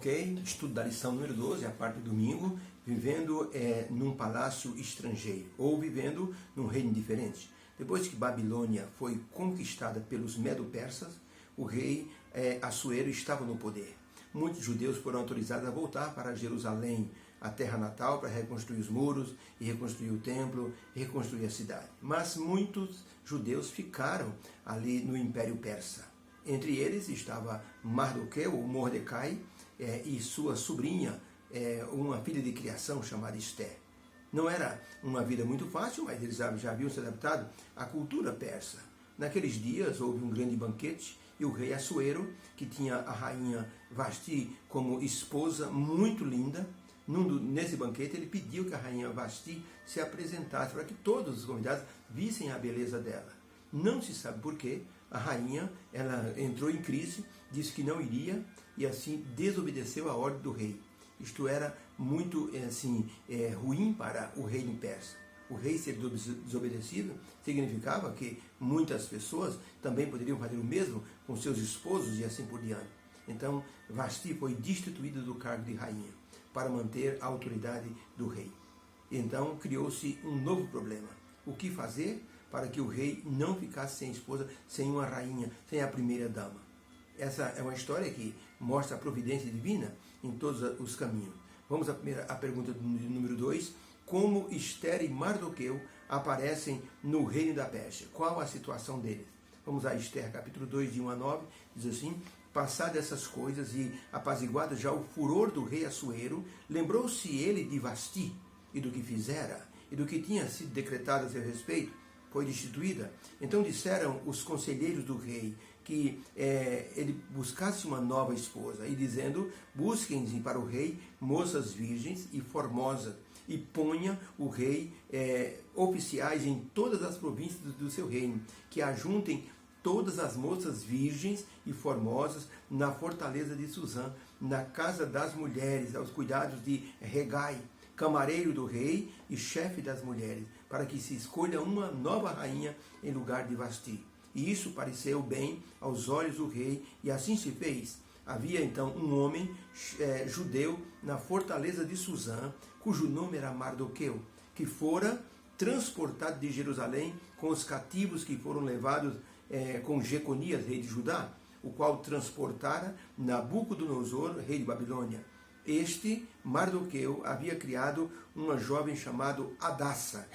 Ok, estudo da lição número 12, a parte do domingo, vivendo num palácio estrangeiro, ou vivendo num reino diferente. Depois que Babilônia foi conquistada pelos medo-persas, o rei Assuero estava no poder. Muitos judeus foram autorizados a voltar para Jerusalém, a terra natal, para reconstruir os muros, e reconstruir o templo, e reconstruir a cidade. Mas muitos judeus ficaram ali no Império Persa. Entre eles estava Mardoqueu, ou Mordecai, e sua sobrinha, uma filha de criação chamada Esther. Não era uma vida muito fácil, mas eles já haviam se adaptado à cultura persa. Naqueles dias houve um grande banquete e o rei Assuero, que tinha a rainha Vasti como esposa muito linda, nesse banquete ele pediu que a rainha Vasti se apresentasse para que todos os convidados vissem a beleza dela. Não se sabe por quê, a rainha ela entrou em crise, disse que não iria e assim desobedeceu a ordem do rei. Isto era muito ruim para o reino persa. O rei ser desobedecido significava que muitas pessoas também poderiam fazer o mesmo com seus esposos e assim por diante. Então, Vasti foi destituída do cargo de rainha para manter a autoridade do rei. Então, criou-se um novo problema. O que fazer para que o rei não ficasse sem esposa, sem uma rainha, sem a primeira dama? Essa é uma história que mostra a providência divina em todos os caminhos. Vamos à pergunta número 2. Como Esther e Mardoqueu aparecem no reino da Pérsia? Qual a situação deles? Vamos a Esther, capítulo 2, de 1 a 9, diz assim: passadas essas coisas e apaziguado já o furor do rei Assuero, lembrou-se ele de Vasti e do que fizera e do que tinha sido decretado a seu respeito. Foi destituída. Então disseram os conselheiros do rei que ele buscasse uma nova esposa, e dizendo: busquem para o rei moças virgens e formosas, e ponha o rei oficiais em todas as províncias do seu reino, que ajuntem todas as moças virgens e formosas na fortaleza de Suzã, na casa das mulheres, aos cuidados de Hegai, camareiro do rei e chefe das mulheres, para que se escolha uma nova rainha em lugar de Vasti. E isso pareceu bem aos olhos do rei, e assim se fez. Havia então um homem judeu na fortaleza de Suzã, cujo nome era Mardoqueu, que fora transportado de Jerusalém com os cativos que foram levados com Jeconias, rei de Judá, o qual transportara Nabucodonosor, rei de Babilônia. Este Mardoqueu havia criado uma jovem chamada Hadassa,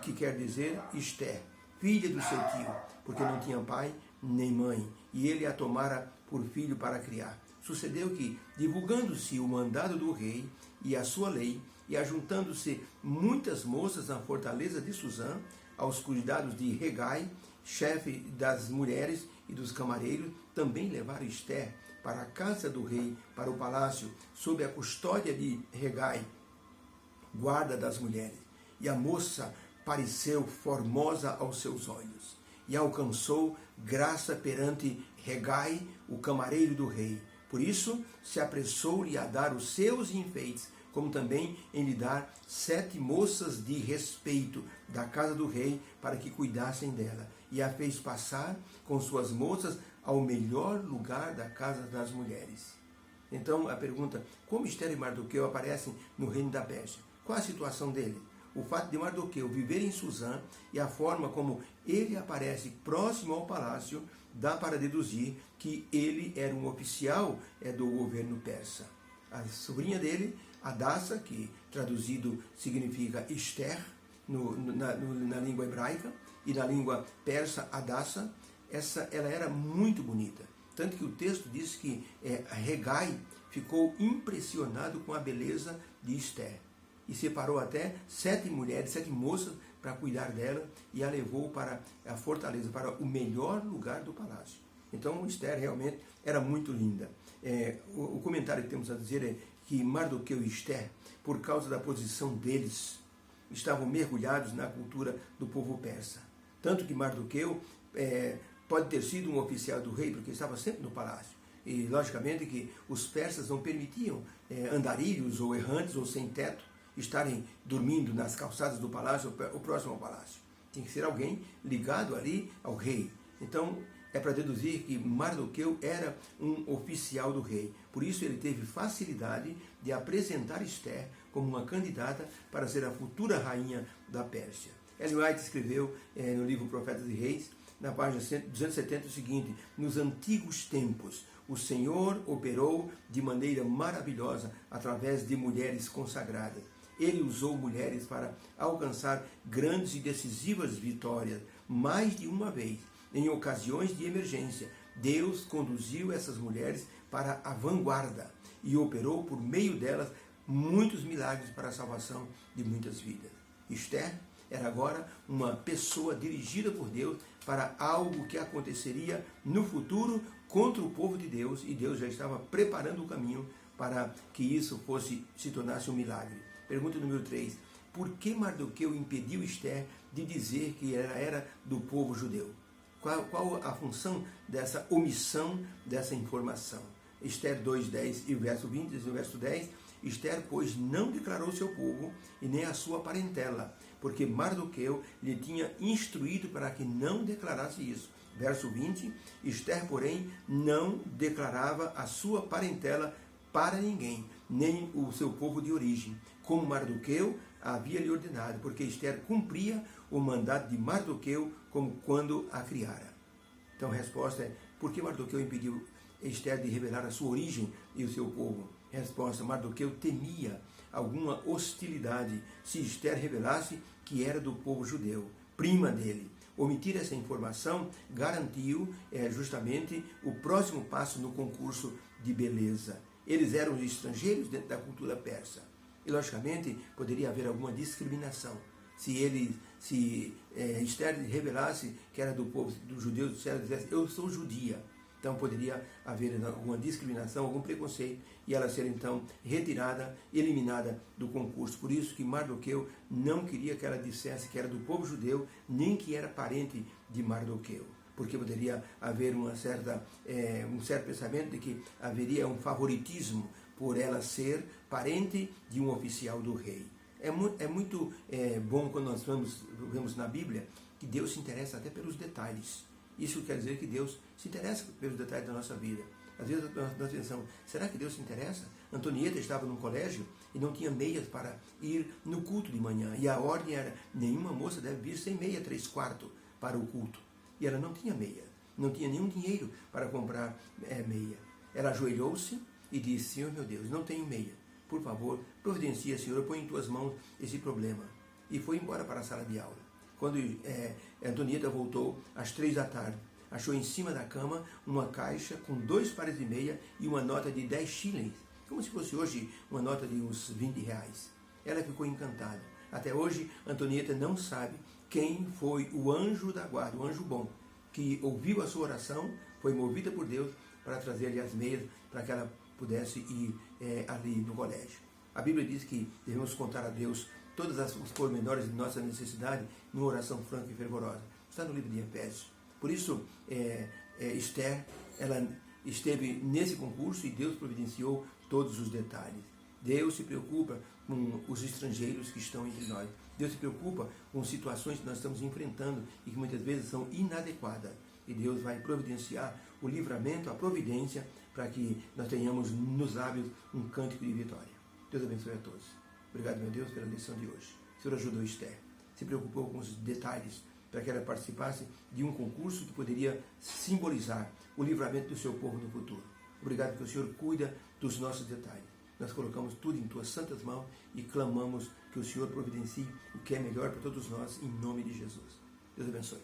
que quer dizer Esther, filha do seu tio, porque não tinha pai nem mãe, e ele a tomara por filho para criar. Sucedeu que, divulgando-se o mandado do rei e a sua lei, e ajuntando-se muitas moças na fortaleza de Suzã, aos cuidados de Hegai, chefe das mulheres e dos camareiros, também levaram Esther para a casa do rei, para o palácio, sob a custódia de Hegai, guarda das mulheres. E a moça pareceu formosa aos seus olhos, e alcançou graça perante Hegai, o camareiro do rei. Por isso, se apressou-lhe a dar os seus enfeites, como também em lhe dar 7 moças de respeito da casa do rei, para que cuidassem dela. E a fez passar com suas moças ao melhor lugar da casa das mulheres. Então, a pergunta: como Esther e Mardoqueu aparecem no reino da Pérsia? Qual a situação dele? O fato de Mardoqueu viver em Suzã e a forma como ele aparece próximo ao palácio dá para deduzir que ele era um oficial do governo persa. A sobrinha dele, Hadassa, que traduzido significa Esther na língua hebraica, e na língua persa Hadassa, ela era muito bonita. Tanto que o texto diz que Hegai ficou impressionado com a beleza de Esther. E separou até 7 mulheres, 7 moças para cuidar dela, e a levou para a fortaleza, para o melhor lugar do palácio. Então Esther realmente era muito linda. O comentário que temos a dizer é que Mardoqueu e Esther, por causa da posição deles, estavam mergulhados na cultura do povo persa. Tanto que Mardoqueu pode ter sido um oficial do rei, porque estava sempre no palácio. E logicamente que os persas não permitiam andarilhos ou errantes ou sem teto estarem dormindo nas calçadas do palácio ou próximo ao palácio. Tem que ser alguém ligado ali ao rei. Então, é para deduzir que Mardoqueu era um oficial do rei. Por isso ele teve facilidade de apresentar Esther como uma candidata para ser a futura rainha da Pérsia. Ellen White escreveu no livro Profetas e Reis, na página 270, o seguinte: nos antigos tempos, o Senhor operou de maneira maravilhosa através de mulheres consagradas. Ele usou mulheres para alcançar grandes e decisivas vitórias, mais de uma vez. Em ocasiões de emergência, Deus conduziu essas mulheres para a vanguarda e operou por meio delas muitos milagres para a salvação de muitas vidas. Esther era agora uma pessoa dirigida por Deus para algo que aconteceria no futuro contra o povo de Deus, e Deus já estava preparando o caminho para que isso se tornasse um milagre. Pergunta número 3. Por que Mardoqueu impediu Esther de dizer que ela era do povo judeu? Qual a função dessa omissão dessa informação? Esther 2:10 e o verso 20 diz no verso 10, Esther, pois, não declarou seu povo e nem a sua parentela, porque Mardoqueu lhe tinha instruído para que não declarasse isso. Verso 20, Esther, porém, não declarava a sua parentela para ninguém, nem o seu povo de origem, como Mardoqueu havia lhe ordenado, porque Esther cumpria o mandato de Mardoqueu como quando a criara. Então a resposta é, por que Mardoqueu impediu Esther de revelar a sua origem e o seu povo? Resposta, Mardoqueu temia alguma hostilidade se Esther revelasse que era do povo judeu, prima dele. Omitir essa informação garantiu justamente o próximo passo no concurso de beleza. Eles eram estrangeiros dentro da cultura persa. E, logicamente, poderia haver alguma discriminação. Se Esther revelasse que era do povo dos judeus, se ela dissesse, eu sou judia, então poderia haver alguma discriminação, algum preconceito, e ela ser então retirada, eliminada do concurso. Por isso que Mardoqueu não queria que ela dissesse que era do povo judeu, nem que era parente de Mardoqueu, porque poderia haver um certo pensamento de que haveria um favoritismo por ela ser parente de um oficial do rei. É muito bom quando nós vemos na Bíblia que Deus se interessa até pelos detalhes. Isso quer dizer que Deus se interessa pelos detalhes da nossa vida. Às vezes nós pensamos, será que Deus se interessa? Antonieta estava num colégio e não tinha meias para ir no culto de manhã. E a ordem era, nenhuma moça deve vir sem meia 3/4 para o culto. E ela não tinha meia, não tinha nenhum dinheiro para comprar meia. Ela ajoelhou-se e disse, Senhor meu Deus, não tenho meia. Por favor, providencia, Senhor, eu ponho em tuas mãos esse problema. E foi embora para a sala de aula. Quando Antonieta voltou, às 3 da tarde, achou em cima da cama uma caixa com 2 pares de meia e uma nota de 10 shillings, como se fosse hoje uma nota de uns 20 reais. Ela ficou encantada. Até hoje, Antonieta não sabe quem foi o anjo da guarda, o anjo bom, que ouviu a sua oração, foi movida por Deus para trazer-lhe as meias, para que ela pudesse ir ali no colégio. A Bíblia diz que devemos contar a Deus todos os pormenores de nossa necessidade numa oração franca e fervorosa. Está no livro de Efésios. Por isso, Esther, ela esteve nesse concurso e Deus providenciou todos os detalhes. Deus se preocupa com os estrangeiros que estão entre nós. Deus se preocupa com situações que nós estamos enfrentando e que muitas vezes são inadequadas. E Deus vai providenciar o livramento, a providência, para que nós tenhamos nos lábios um cântico de vitória. Deus abençoe a todos. Obrigado, meu Deus, pela lição de hoje. O Senhor ajudou Esther. Se preocupou com os detalhes para que ela participasse de um concurso que poderia simbolizar o livramento do seu povo no futuro. Obrigado porque o Senhor cuida dos nossos detalhes. Nós colocamos tudo em tuas santas mãos e clamamos que o Senhor providencie o que é melhor para todos nós, em nome de Jesus. Deus abençoe.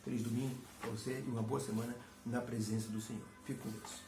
Feliz domingo para você e uma boa semana na presença do Senhor. Fique com Deus.